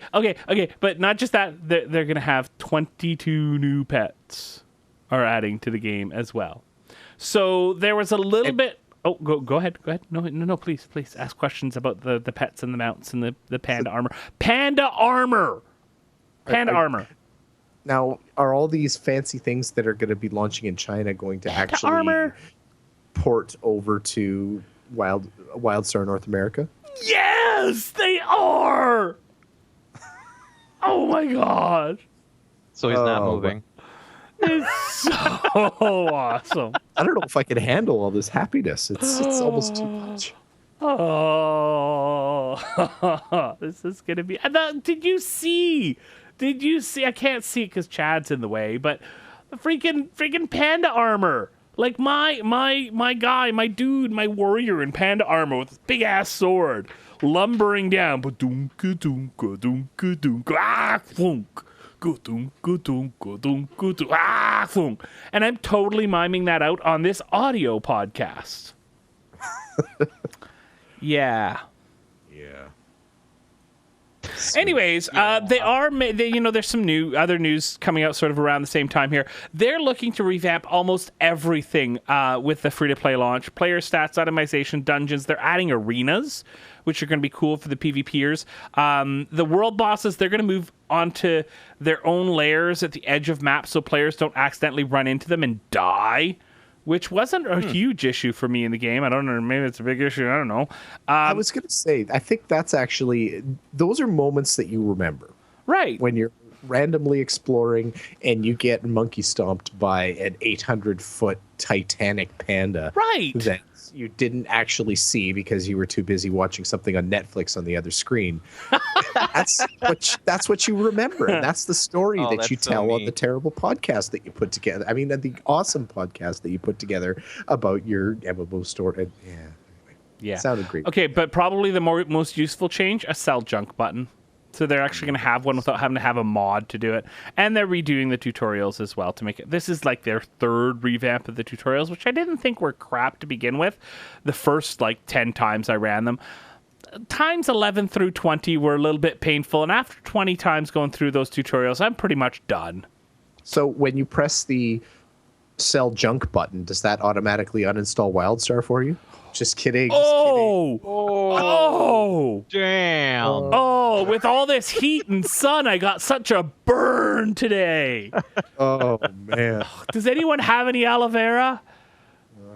But not just that. They're going to have 22 new pets are adding to the game as well. So there was a little bit... Oh, go ahead. No, please. Ask questions about the pets and the mounts and the panda armor. Panda armor! Now, are all these fancy things that are going to be launching in China going to actually... armor. Port over to Wildstar North America? Yes, they are. Oh my god! So he's not moving. It's so awesome. I don't know if I can handle all this happiness. It's almost too much. Oh, this is gonna be. Did you see? I can't see it because Chad's in the way, but the freaking panda armor. Like my guy, my dude, my warrior in panda armor with his big ass sword, lumbering down. And I'm totally miming that out on this audio podcast. Yeah. Anyways, there's some other news coming out sort of around the same time here. They're looking to revamp almost everything with the free-to-play launch. Player stats, itemization, dungeons. They're adding arenas, which are going to be cool for the PvPers. The world bosses, they're going to move onto their own layers at the edge of maps so players don't accidentally run into them and die, which wasn't a huge issue for me in the game. I don't know. Maybe it's a big issue. I don't know. I was going to say, I think that's actually, those are moments that you remember. Right. When you're randomly exploring and you get monkey stomped by an 800-foot Titanic panda. Right. That you didn't actually see because you were too busy watching something on Netflix on the other screen. That's what you remember. And that's the story Oh, that that's you so tell on mean. the terrible podcast that you put together. I mean, the awesome podcast that you put together about your MMO story. And, Yeah. sounded great. Okay, but probably the most useful change, a sell junk button. So they're actually going to have one without having to have a mod to do it. And they're redoing the tutorials as well to make it. This is like their third revamp of the tutorials, which I didn't think were crap to begin with. The first 10 times I ran them. Times 11 through 20 were a little bit painful. And after 20 times going through those tutorials, I'm pretty much done. So when you press the sell junk button, does that automatically uninstall Wildstar for you? Just kidding. Oh, Damn. oh, with all this heat and sun, I got such a burn today. Oh, man. Does anyone have any aloe vera?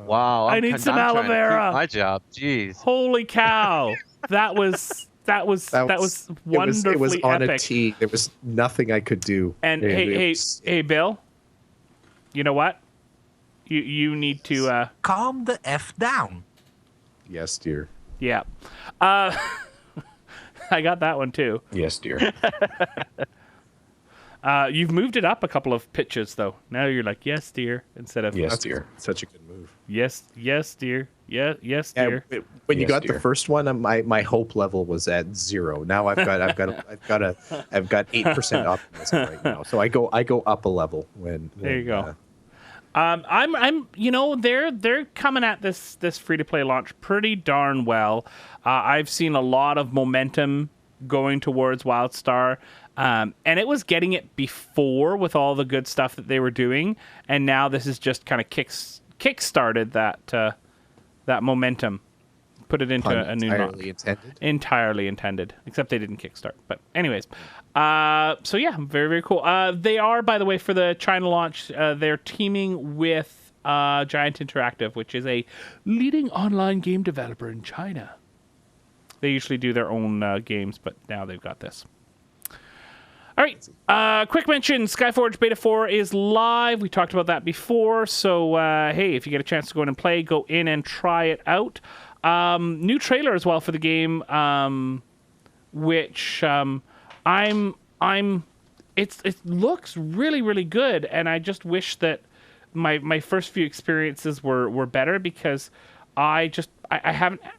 Wow. I need some I'm aloe trying to keep vera. My job. Jeez. Holy cow. That was wonderfully It was on epic. a tee. There was nothing I could do. And It was- hey, Bill. You know what? You need to Calm the F down. Yes, dear. yeah. I got that one too. Yes, dear. You've moved it up a couple of pitches though. Now you're like, yes, dear, instead of Yes, dear. Such a good move. yes, dear. Yeah, yes, Yeah, dear. when you Yes, got dear. the first one, my hope level was at 0. Now I've got 8% optimism right now. So I go up a level when There you go. I'm they're coming at this free to play launch pretty darn well. I've seen a lot of momentum going towards Wildstar, and it was getting it before with all the good stuff that they were doing, and now this is just kind of kick-started that momentum, put it into a new notch. Entirely intended, except they didn't kickstart. But anyways, so yeah, very, very cool. They are, by the way, for the China launch, they're teaming with Giant Interactive, which is a leading online game developer in China. They usually do their own games, but now they've got this. All right, quick mention, Skyforge Beta 4 is live. We talked about that before, so hey, if you get a chance to go in and play, go in and try it out. New trailer as well for the game, which it looks really, really good, and I just wish that my first few experiences were better, because I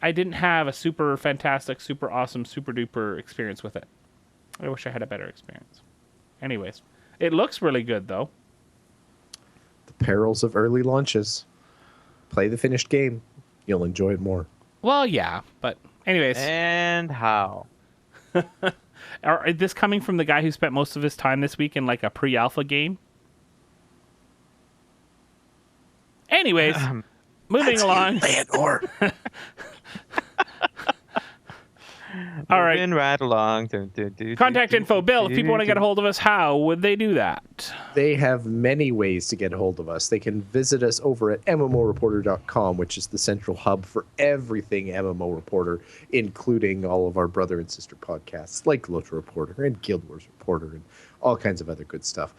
didn't have a super fantastic, super awesome, super duper experience with it. I wish I had a better experience. Anyways, it looks really good though. The perils of early launches. Play the finished game. You'll enjoy it more. Well, yeah, but anyways, And how? is this coming from the guy who spent most of his time this week in like a pre-alpha game? Anyways, moving along. Layanor. All right. Moving right along. Contact info. Bill, if people want to get a hold of us, how would they do that? They have many ways to get a hold of us. They can visit us over at MMOreporter.com, which is the central hub for everything MMO Reporter, including all of our brother and sister podcasts like Lotra Reporter and Guild Wars Reporter and all kinds of other good stuff.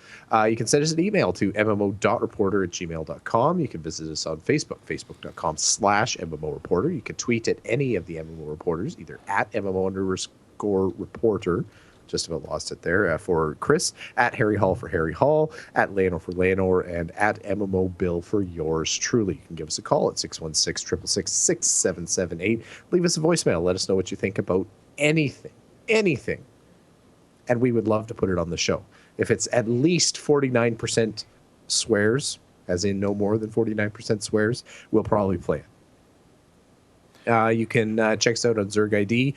You can send us an email to mmo.reporter@gmail.com. You can visit us on Facebook, facebook.com/MMO Reporter. You can tweet at any of the MMO Reporters, either at MMO_Reporter. Just about lost it there. For Chris, at Harry Hall for Harry Hall, at Layanor for Layanor, and at MMO Bill for yours truly. You can give us a call at 616-666-6778. Leave us a voicemail. Let us know what you think about anything. And we would love to put it on the show. If it's at least 49% swears, as in no more than 49% swears, we'll probably play it. You can check us out on Zerg ID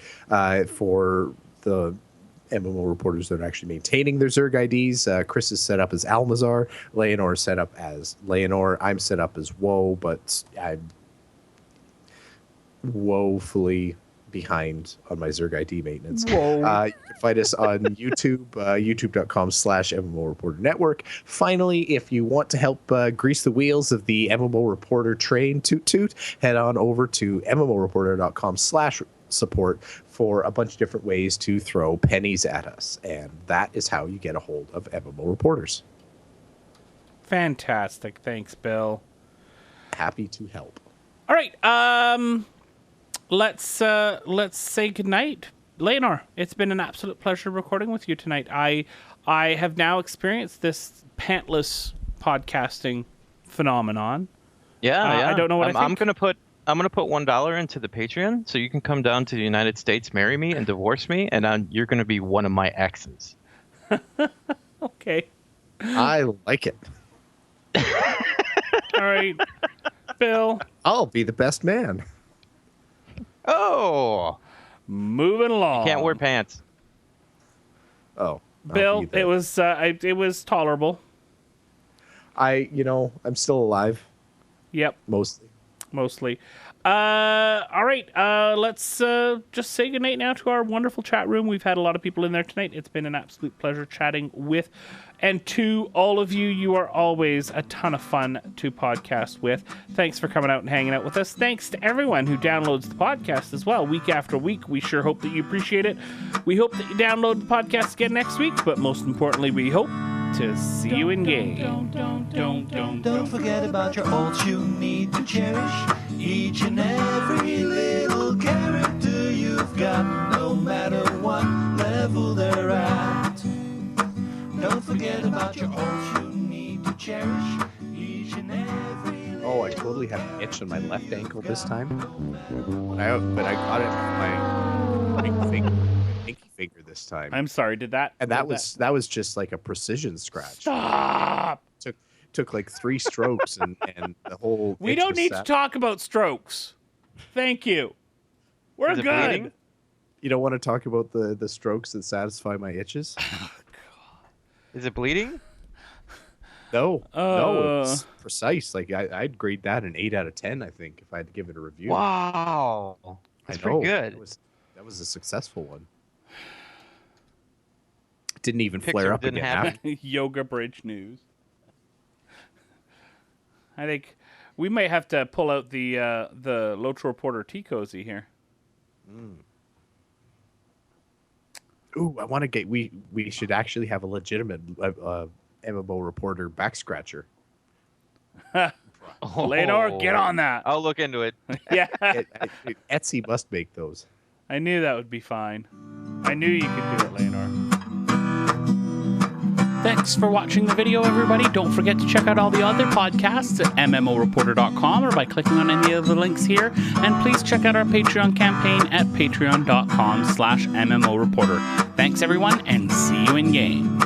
for the MMO reporters that are actually maintaining their Zerg IDs. Chris is set up as Almazar. Layanor is set up as Layanor. I'm set up as Woe, but I'm woefully behind on my Zerg ID maintenance. Whoa. You can find us on YouTube, youtube.com/MMO Reporter Network. Finally, if you want to help grease the wheels of the MMO Reporter train, toot toot, head on over to MMOreporter.com/support for a bunch of different ways to throw pennies at us. And that is how you get a hold of MMO Reporters. Fantastic. Thanks, Bill. Happy to help. All right. Let's say goodnight. Layanor, it's been an absolute pleasure recording with you tonight. I have now experienced this pantless podcasting phenomenon. Yeah, I don't know what I'm gonna put $1 into the Patreon, so you can come down to the United States, marry me, and divorce me, and you're gonna be one of my exes. Okay. I like it. All right, Bill. I'll be the best man. Oh, Moving along. can't wear pants. Oh, I'll Bill, be the- it was tolerable. I'm still alive, Yep, mostly. all right. Let's just say goodnight now to our wonderful chat room. We've had a lot of people in there tonight. It's been an absolute pleasure chatting with and to all of you. You are always a ton of fun to podcast with. Thanks for coming out and hanging out with us. Thanks to everyone who downloads the podcast as well, week after week. We sure hope that you appreciate it. We hope that you download the podcast again next week, but most importantly, we hope to see you in game. Don't forget about your ults you need to cherish. Each and every little character you've got, no matter what level they're at. Don't forget about your ults you need to cherish. Each and every Oh, I totally have an itch on my left ankle this time. But I got it with my pinky finger this time. I'm sorry, did that? And that was just like a precision scratch. Stop! Took like 3 strokes and the whole We itch don't was need to set. talk about strokes. Thank you. We're Is it good. bleeding? You don't want to talk about the strokes that satisfy my itches? Is it bleeding? No, it's precise. Like I'd grade that an 8 out of 10. I think if I had to give it a review. Wow, that's pretty good. That was a successful one. It didn't even Pixar flare up didn't again. happen. Yoga Bridge news. I think we might have to pull out the Loach Reporter tea cozy here. Ooh, I want to get. We should actually have a legitimate MMO reporter back scratcher. Layanor, get on that. I'll look into it. Yeah, Etsy must make those. I knew that would be fine. I knew you could do it, Layanor. Thanks for watching the video, everybody. Don't forget to check out all the other podcasts at MMOreporter.com or by clicking on any of the links here. And please check out our Patreon campaign at patreon.com/MMOreporter. Thanks, everyone, and see you in game.